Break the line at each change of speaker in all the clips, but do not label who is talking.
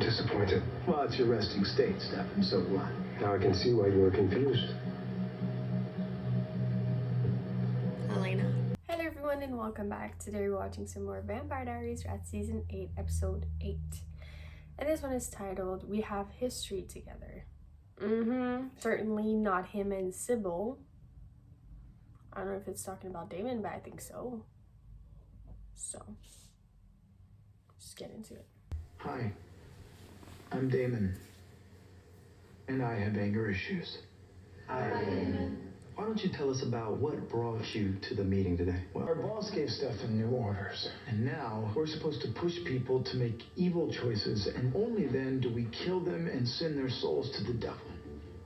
disappointed.
Well, it's your resting state, Stefan, so what?
Now I can see why you were confused.
Elena. Hello everyone and welcome back. Today we're watching some more Vampire Diaries. We're at season 8, episode 8. And this one is titled, We Have History Together. Certainly not him and Sybil. I don't know if it's talking about Damon, but I think so. So, just get into it.
Hi, I'm Damon, and I have anger issues.
Hi, Damon. Why don't you tell us about what brought you to the meeting today?
Well, our boss gave Stefan new orders, and now we're supposed to push people to make evil choices, and only then do we kill them and send their souls to the devil.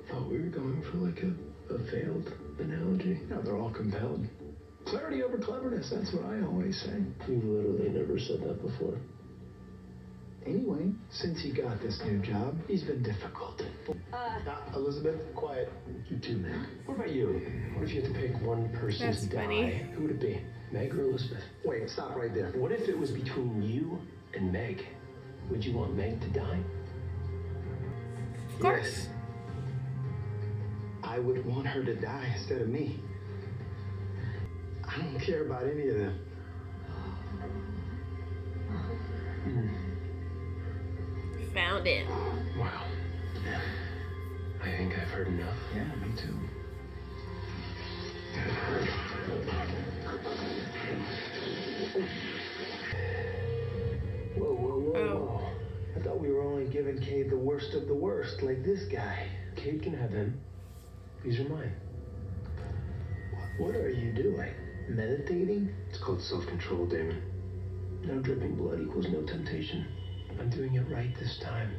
Thought we were going for like a failed analogy.
Now they're all compelled. Clarity over cleverness, that's what I always say.
You literally never said that before.
Anyway, since he got this new job, he's been difficult. Elizabeth, quiet.
You too, Meg. What about you? What if you had to pick one person
That's
to die?
funny.
Who would it be? Meg or Elizabeth?
Wait, stop right there.
What if it was between you and Meg? Would you want Meg to die?
Of course.
Yes. I would want her to die instead of me. I don't care about any of them.
Found it.
Wow. I think I've heard enough.
Yeah, me too.
Whoa, whoa, whoa.
Oh.
I thought we were only giving Cade the worst of the worst, like this guy.
Cade can have him. These are mine.
What are you doing? Meditating?
It's called self-control, Damon. No dripping blood equals no temptation. I'm doing it right this time.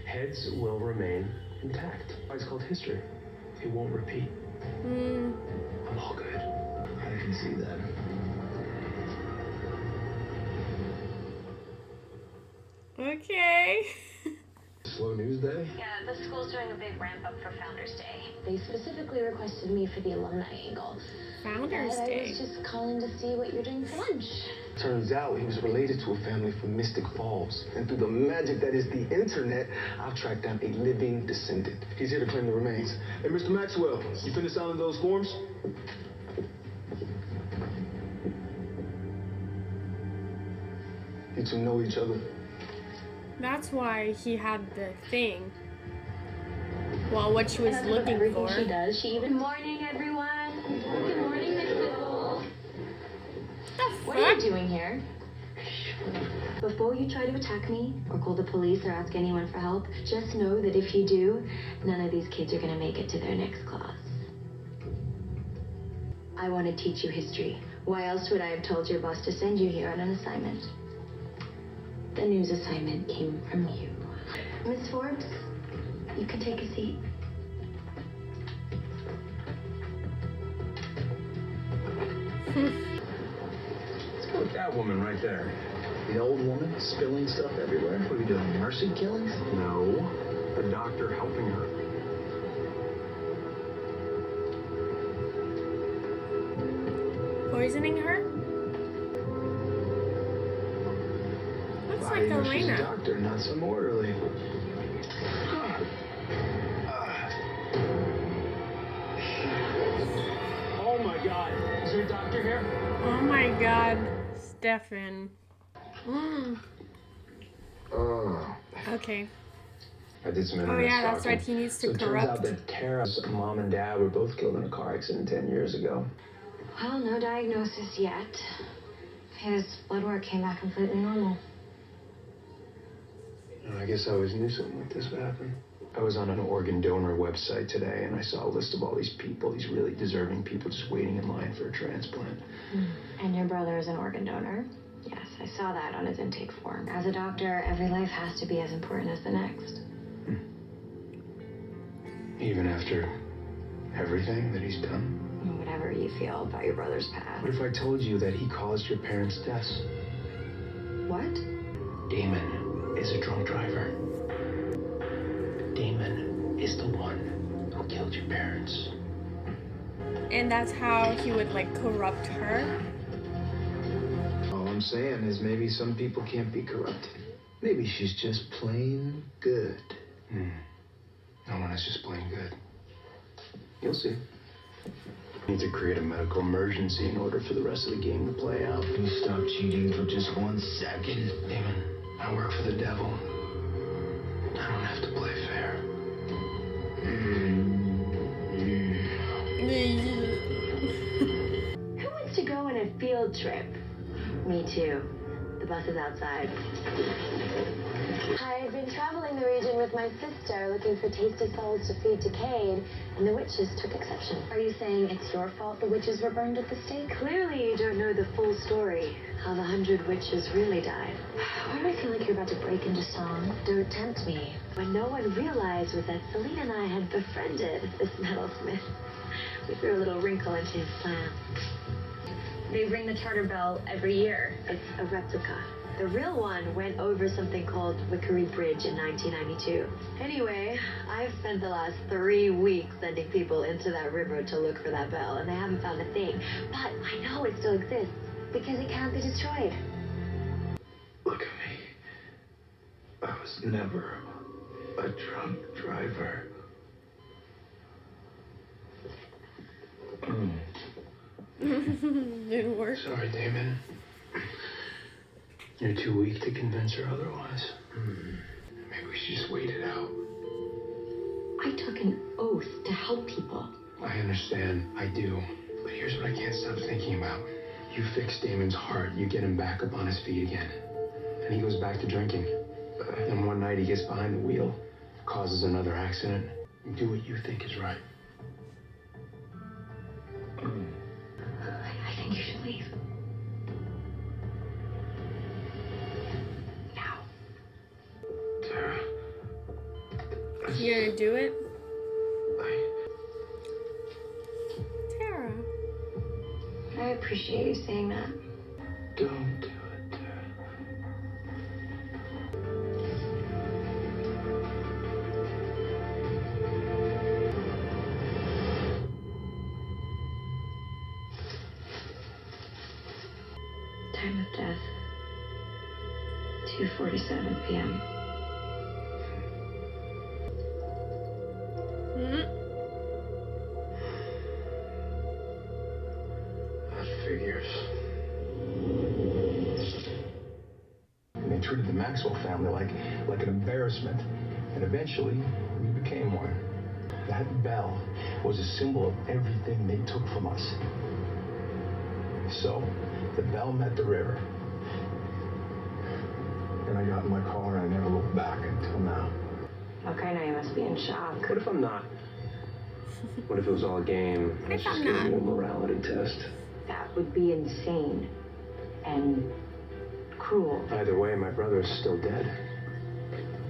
Heads will remain intact. It's called history. It won't repeat. I'm all good.
I can see that.
Okay.
Slow news day?
Yeah, the school's doing a big ramp up for Founders Day. They specifically requested me for the alumni angle.
Founders
I
Day.
was just calling to see what you're doing for lunch.
Turns out he was related to a family from Mystic Falls. And through the magic that is the internet, I've tracked down a living descendant. He's here to claim the remains. Hey, Mr. Maxwell, you finished signing those forms? You two know each other.
That's why he had the thing. Well, what she was looking
everything
for.
she does. She even. Good morning, everyone. Good morning, Miss Sybil. What are you doing here? Before you try to attack me, or call the police, or ask anyone for help, just know that if you do, none of these kids are going to make it to their next class. I want to teach you history. Why else would I have told your boss to send you here on an assignment? The news assignment came from you. Miss Forbes, you can take a seat.
Let's go with that woman right there.
The old woman spilling stuff everywhere? What are we doing, mercy killings?
No, the doctor helping her.
Poisoning her? Looks like
You know, she's a
Elena.
doctor, not some orderly.
Oh my God! Is there a doctor here?
Oh my god. Stefan. Okay.
I did some
Oh
internet
yeah, that's
stalking.
right. He needs to
So it turns out
corrupt.
that Tara's mom and dad were both killed in a car accident 10 years ago.
Well, no diagnosis yet. His blood work came back completely normal.
I guess I always knew something like this would happen. I was on an organ donor website today, and I saw a list of all these people, these really deserving people just waiting in line for a transplant.
And your brother is an organ donor? Yes, I saw that on his intake form. As a doctor, every life has to be as important as the next.
Even after everything that he's done?
Whatever you feel about your brother's past.
What if I told you that he caused your parents' deaths?
What?
Damon is a drunk driver. Damon is the one who killed your parents.
And that's how he would like corrupt her.
All I'm saying is maybe some people can't be corrupted. Maybe she's just plain good.
No one is just plain good. You'll see. Need to create a medical emergency in order for the rest of the game to play out.
You stop cheating for just 1 second.
Damon, I work for the devil. I don't have to play fair.
Who wants to go on a field trip? Me too. The bus is outside. I've been traveling the region with my sister looking for tasty souls to feed decayed, and the witches took exception. Are you saying it's your fault the witches were burned at the stake? Clearly you don't know the full story, how the 100 witches really died. Why do I feel like you're about to break into song? Don't tempt me. What no one realized was that Selena and I had befriended this metalsmith. We threw a little wrinkle into his plan. They ring the charter bell every year. It's a replica. The real one went over something called Wickery Bridge in 1992. Anyway, I've spent the last 3 weeks sending people into that river to look for that bell, and they haven't found a thing. But I know it still exists, because it can't be destroyed.
Look at me. I was never a drunk driver.
Didn't work.
Sorry, Damon. You're too weak to convince her otherwise. Maybe we should just wait it out.
I took an oath to help people.
I understand. I do. But here's what I can't stop thinking about. You fix Damon's heart, you get him back up on his feet again. And he goes back to drinking. Then one night he gets behind the wheel, causes another accident. You do what you think is right.
I think you should leave. Now.
Tara.
You gonna do it? Tara.
I appreciate you saying that.
Don't do it, Tara.
Time of death. 2:47 p.m.
That figures. And they treated the Maxwell family like an embarrassment. And eventually, we became one. That bell was a symbol of everything they took from us. So, the bell met the river. And I got in my car and I never looked back until now.
Okay, now you must be in shock.
What if I'm not? What if it was all a game?
What if I'm
Just giving
not?
you a morality test.
That would be insane and cruel.
Either way, my brother is still dead.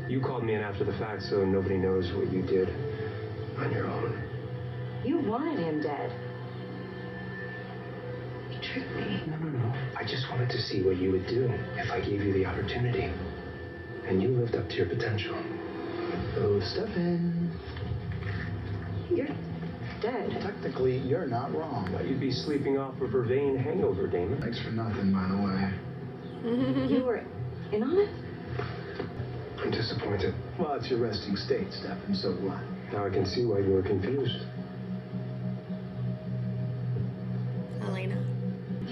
You called me in after the fact, so nobody knows what you did on your own.
You wanted him dead. You tricked me.
No. I just wanted to see what you would do if I gave you the opportunity. And you lived up to your potential.
Oh, Stefan.
You're dead.
Technically, you're not wrong.
Thought you'd be sleeping off a Vervain hangover, Damon.
Thanks for nothing, by the way.
You were in on it?
I'm disappointed.
Well, it's your resting state, Stefan, so what?
Now I can see why you were confused.
Elena.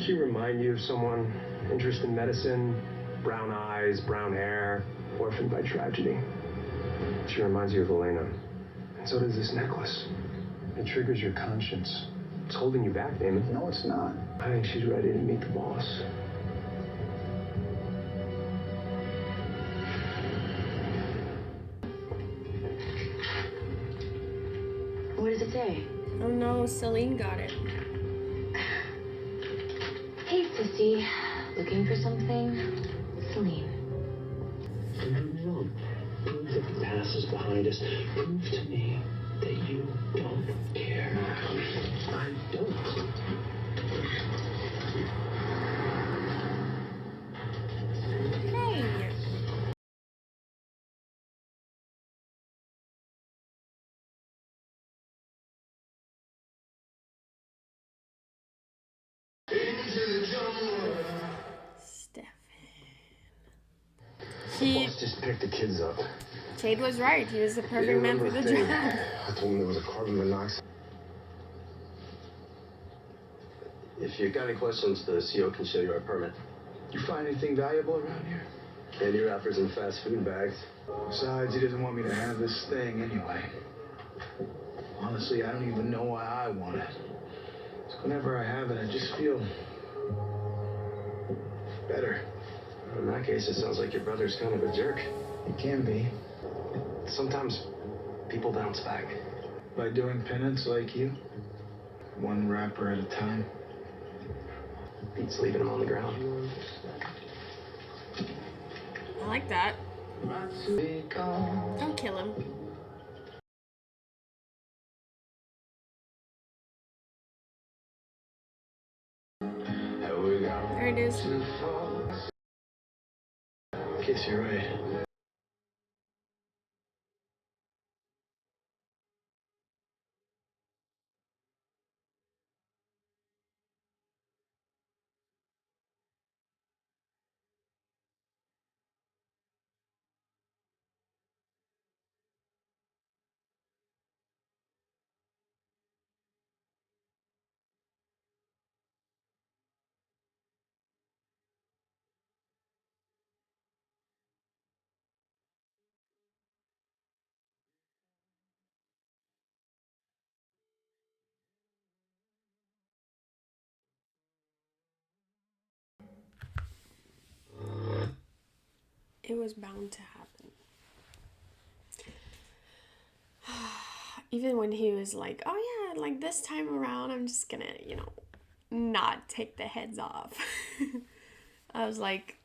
She remind you of someone interested in medicine, brown eyes, brown hair, orphaned by tragedy. She reminds you of Elena. And so does this necklace. It triggers your conscience. It's holding you back, Damon.
No, it's not.
I think she's ready to meet the boss.
What does it say?
Oh no, Celine got it.
Hey, sissy. Looking for something? Celine.
No. Prove that the past is behind us. Prove to me that you don't care. I don't.
Hey. Stefan. He,
Boss just picked the kids up.
Cade was right. He was the
They
perfect
didn't
man for
remember
the
a thing.
job.
I told them there was a carbon monoxide. If you got any questions, the CO can show you our permit.
You find anything valuable around here?
Candy wrappers and fast food bags.
Besides, he doesn't want me to have this thing anyway. Honestly, I don't even know why I want it. So whenever I have it, I just feel better.
In that case, it sounds like your brother's kind of a jerk.
It can be.
Sometimes people bounce back.
By doing penance like you. One wrapper at a time.
Beats leaving him on the ground.
I like that. Don't kill him. There it is.
I guess you're right.
It was bound to happen. Even when he was like, oh yeah, like this time around, I'm just gonna, not take the heads off. I was like,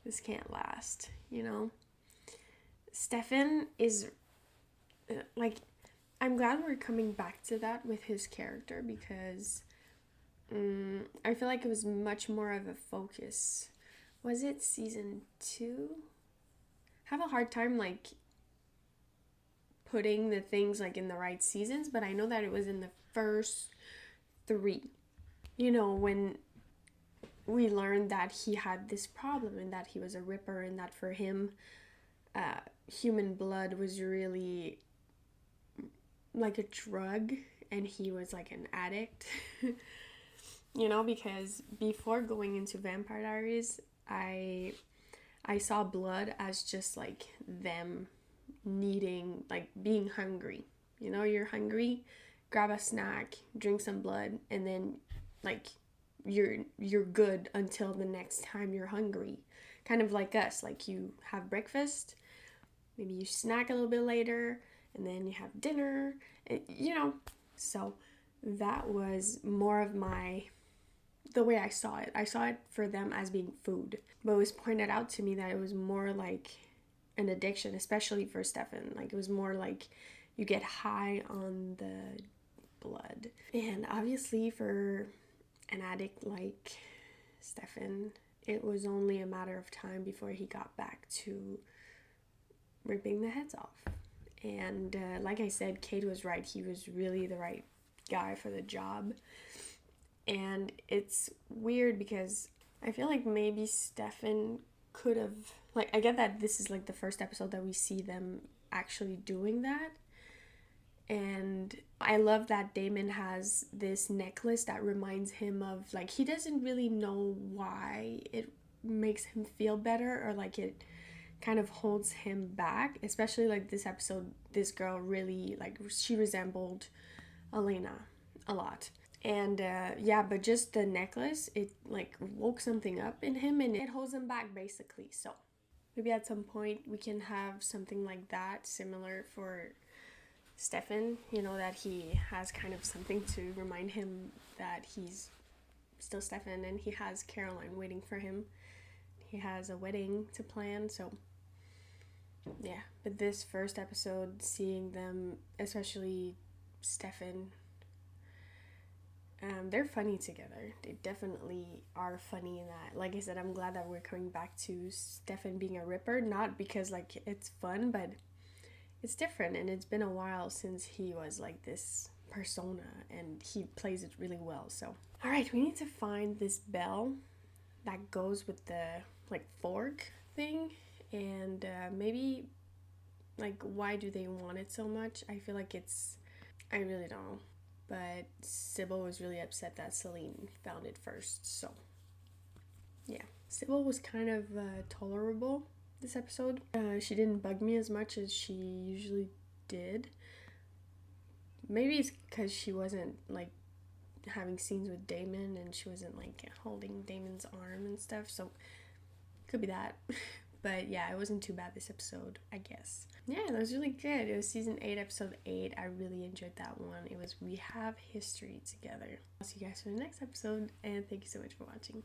this can't last, Stefan is, like, I'm glad we're coming back to that with his character because I feel like it was much more of a focus. Was it season 2? I have a hard time, like, putting the things, like, in the right seasons, but I know that it was in the first 3. When we learned that he had this problem and that he was a ripper and that for him, human blood was really like a drug and he was like an addict. Because before going into Vampire Diaries, I saw blood as just like them needing, like being hungry. You're hungry, grab a snack, drink some blood, and then like you're good until the next time you're hungry. Kind of like us, like you have breakfast, maybe you snack a little bit later, and then you have dinner, So that was more of the way I saw it. I saw it for them as being food. But it was pointed out to me that it was more like an addiction, especially for Stefan. Like, it was more like you get high on the blood. And obviously for an addict like Stefan, it was only a matter of time before he got back to ripping the heads off. And like I said, Cade was right. He was really the right guy for the job. And it's weird because I feel like maybe Stefan could have, like, I get that this is like the first episode that we see them actually doing that. And I love that Damon has this necklace that reminds him of, like, he doesn't really know why it makes him feel better, or like it kind of holds him back. Especially like this episode, this girl really, like, she resembled Elena a lot. And but just the necklace, it like woke something up in him and it holds him back basically. So maybe at some point we can have something like that similar for Stefan, that he has kind of something to remind him that he's still Stefan and he has Caroline waiting for him. He has a wedding to plan, so yeah. But this first episode, seeing them, especially Stefan, they're funny together. They definitely are funny in that. Like I said, I'm glad that we're coming back to Stefan being a ripper, not because like it's fun, but it's different, and it's been a while since he was like this persona, and he plays it really well. So, all right, we need to find this bell that goes with the like fork thing, and maybe like why do they want it so much? I feel like I really don't know. But Sybil was really upset that Celine found it first, so yeah. Sybil was kind of tolerable this episode. She didn't bug me as much as she usually did. Maybe it's because she wasn't like having scenes with Damon and she wasn't like holding Damon's arm and stuff, so could be that. But yeah, it wasn't too bad this episode, I guess. Yeah, that was really good. It was season 8, episode 8. I really enjoyed that one. It was We Have History Together. I'll see you guys for the next episode, and thank you so much for watching.